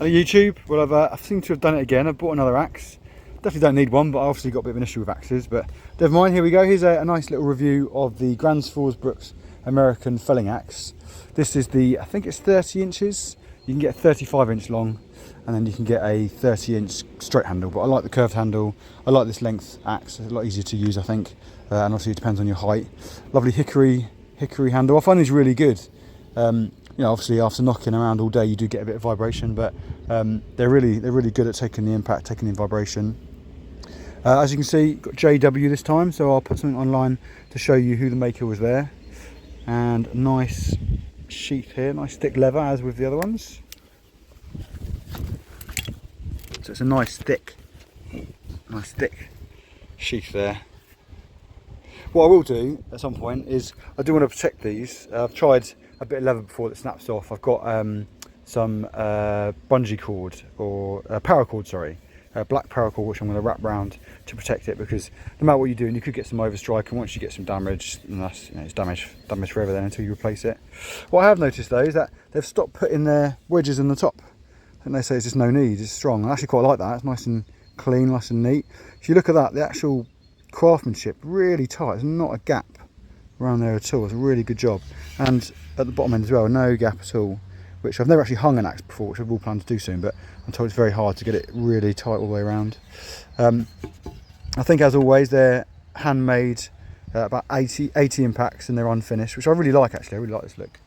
on YouTube. Well, I seem to have done it again. I've bought another axe. Definitely don't need one, but I obviously got a bit of an issue with axes, but never mind. Here we go. Here's a nice little review of the Gransfors Brooks American felling axe. This is the, I think it's 30 inches. You can get a 35-inch long, and then you can get a 30-inch straight handle, but I like the curved handle. I like this length axe. It's a lot easier to use, I think, and obviously it depends on your height. Lovely hickory handle. I find these really good. You know, obviously after knocking around all day you do get a bit of vibration, but they're really good at taking the impact, taking the vibration. As you can see, got JW this time, so I'll put something online to show you who the maker was there. And nice sheath here, nice thick leather as with the other ones. So it's a nice thick sheath there. What I will do at some point is, I do want to protect these. I've tried a bit of leather before that snaps off. I've got some bungee cord, or paracord, sorry. Black paracord, which I'm going to wrap round to protect it, because no matter what you're doing, you could get some overstrike, and once you get some damage, and that's, you know, it's damage forever then until you replace it. What I have noticed though is that they've stopped putting their wedges in the top. I think they say it's just no need, it's strong. I actually quite like that. It's nice and clean, nice and neat. If you look at that, the actual craftsmanship really tight. There's not a gap around there at all. It's a really good job, and at the bottom end as well, no gap at all. Which I've never actually hung an axe before, which I will plan to do soon, but I'm told it's very hard to get it really tight all the way around. I think, as always, they're handmade, about 80 impacts, and they're unfinished, which I really like actually. I really like this look.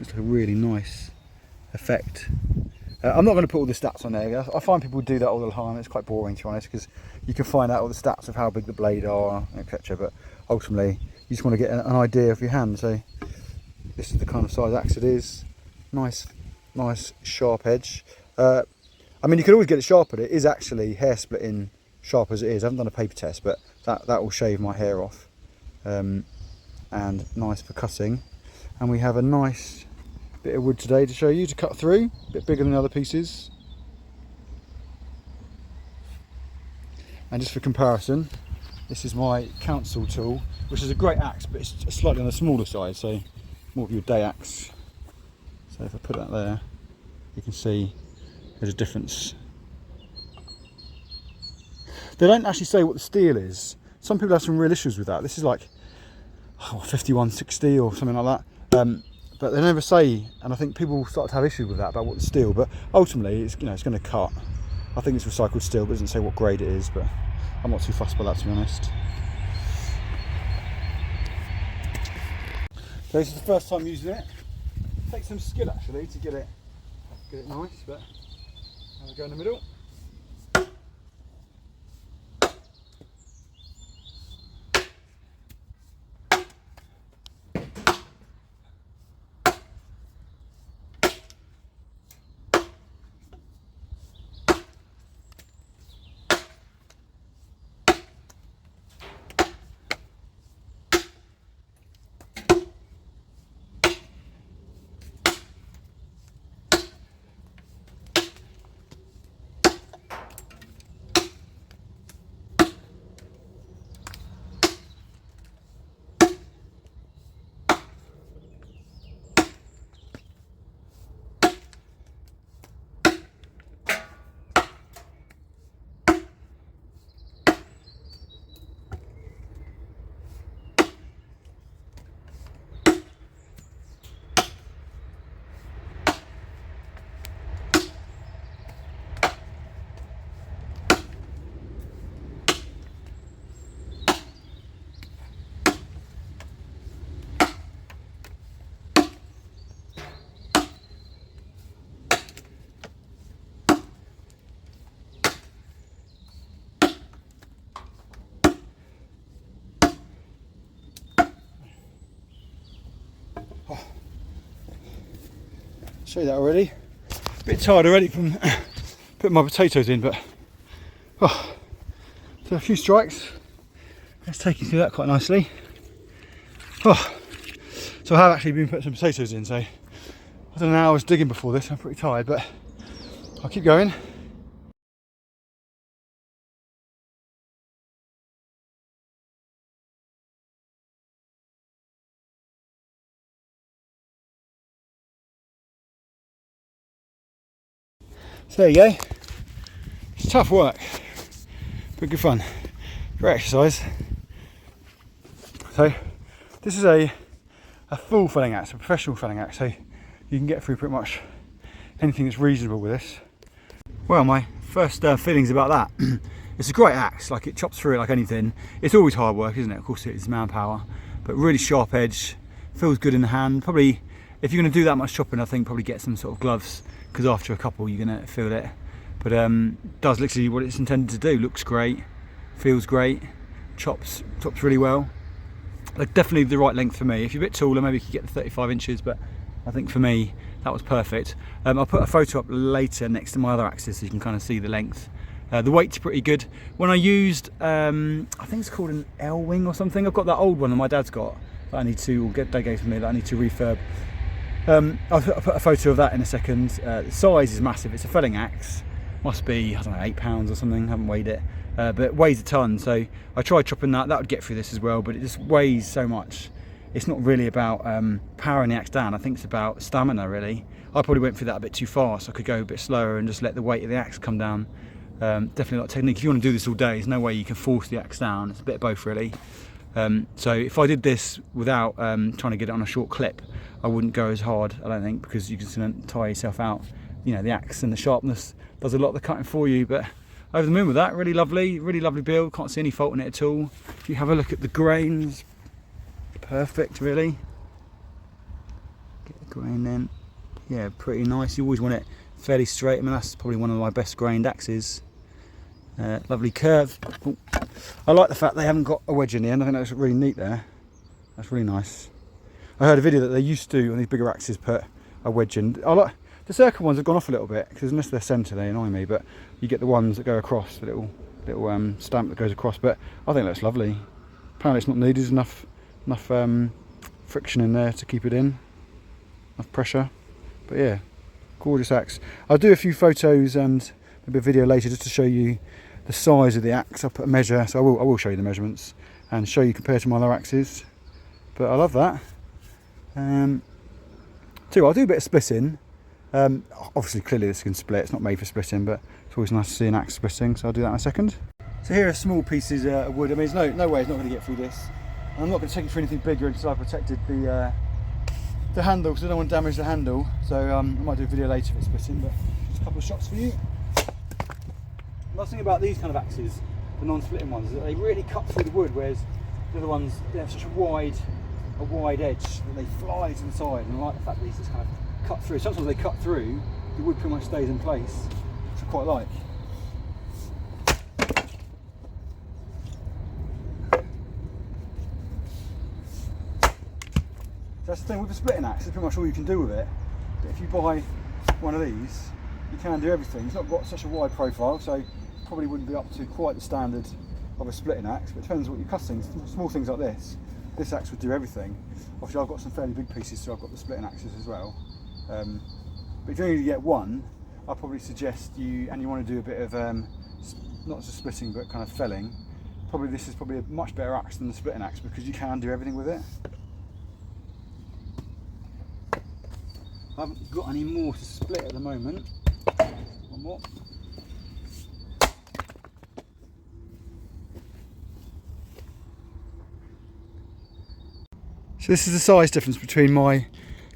It's like a really nice effect. I'm not going to put all the stats on there. I find people do that all the time. It's quite boring, to be honest, because you can find out all the stats of how big the blade are, etc. But ultimately, you just want to get an idea of your hand. So this is the kind of size axe it is. Nice sharp edge. I mean, you could always get it sharper. It is actually hair splitting sharp as it is. I haven't done a paper test, but that will shave my hair off. And nice for cutting. And we have a nice bit of wood today to show you to cut through, a bit bigger than the other pieces. And just for comparison, this is my council tool, which is a great axe, but it's slightly on the smaller side, so more of your day axe. So if I put that there, you can see there's a difference. They don't actually say what the steel is. Some people have some real issues with that. This is like 5160 or something like that. But they never say, and I think people start to have issues with that about what the steel. But ultimately, it's, you know, it's going to cut. I think it's recycled steel, but it doesn't say what grade it is. But I'm not too fussed by that, to be honest. So this is the first time using it. Takes some skill actually to get it nice, but there we go in the middle. Show you that already. A bit tired already from putting my potatoes in, but so a few strikes. Let's take you through that quite nicely. So I have actually been putting some potatoes in, so I don't know how I was digging before this. I'm pretty tired, but I'll keep going. So there you go. It's tough work, but good fun. Great exercise. So this is a full felling axe, a professional felling axe, so you can get through pretty much anything that's reasonable with this. Well, my first feelings about that. It's a great axe, like it chops through it like anything. It's always hard work, isn't it? Of course it is manpower, but really sharp edge, feels good in the hand. Probably, if you're going to do that much chopping, I think probably get some sort of gloves, because after a couple you're going to feel it. But does literally what it's intended to do. Looks great, feels great, chops really well. Like definitely the right length for me. If you're a bit taller, maybe you could get the 35 inches, but I think for me that was perfect. I'll put a photo up later next to my other axes so you can kind of see the length. The weight's pretty good. When I used, I think it's called an L-wing or something. I've got that old one that my dad's got that I need to, or Dad gave me, that I need to refurb. I'll put a photo of that in a second. The size is massive. It's a felling axe. Must be, I don't know, 8 pounds or something. I haven't weighed it. But it weighs a ton. So I tried chopping that. That would get through this as well, but it just weighs so much. It's not really about powering the axe down. I think it's about stamina, really. I probably went through that a bit too fast. I could go a bit slower and just let the weight of the axe come down. Definitely a lot of technique. If you want to do this all day, there's no way you can force the axe down. It's a bit of both, really. So if I did this without trying to get it on a short clip, I wouldn't go as hard, I don't think, because you can just tire yourself out. You know, the axe and the sharpness does a lot of the cutting for you. But over the moon with that. Really lovely build. Can't see any fault in it at all. If you have a look at the grains, perfect, really. Get the grain in. Yeah, pretty nice. You always want it fairly straight. I mean, that's probably one of my best grained axes. Lovely curve. Ooh. I like the fact they haven't got a wedge in the end. I think that's really neat there. That's really nice. I heard a video that they used to on these bigger axes put a wedge in. I like the circle ones have gone off a little bit because unless they're centre they annoy me. But you get the ones that go across, the little stamp that goes across. But I think that's lovely. Apparently it's not needed. There's enough friction in there to keep it in. Enough pressure. But yeah, gorgeous axe. I'll do a few photos and maybe a video later just to show you the size of the axe. I'll put a measure, so I will show you the measurements and show you compared to my other axes. But I love that. Too, I'll do a bit of splitting. Obviously, clearly this can split. It's not made for splitting, but it's always nice to see an axe splitting. So I'll do that in a second. So here are small pieces of wood. I mean, there's no way it's not going to get through this. And I'm not going to take it for anything bigger until I've protected the handle, because I don't want to damage the handle. So I might do a video later if it's splitting, but just a couple of shots for you. The nice thing about these kind of axes, the non-splitting ones, is that they really cut through the wood, whereas the other ones, they have such a wide edge that they fly to the side. And I like the fact that these just kind of cut through. Sometimes they cut through, the wood pretty much stays in place, which I quite like. That's the thing with the splitting axe, it's pretty much all you can do with it. But if you buy one of these, you can do everything. It's not got such a wide profile, so probably wouldn't be up to quite the standard of a splitting axe, but it depends what you're cutting. Small things like this axe would do everything. Obviously I've got some fairly big pieces, so I've got the splitting axes as well. But if you only get one, I'd probably suggest you want to do a bit of, not just splitting, but kind of felling, this is probably a much better axe than the splitting axe, because you can do everything with it. I haven't got any more to split at the moment. One more. So this is the size difference between my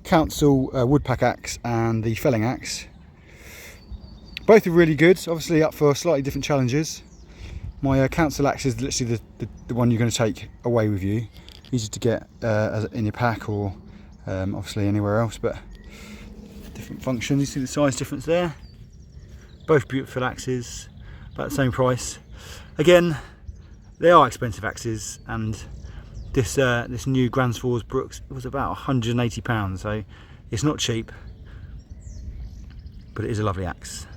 council woodpack axe and the felling axe. Both are really good, obviously up for slightly different challenges. My council axe is literally the one you're going to take away with you. Easy to get in your pack or obviously anywhere else, but different functions. You see the size difference there. Both beautiful axes, about the same price. Again, they are expensive axes, and this new Gransfors bruk was about £180, so it's not cheap, but it is a lovely axe.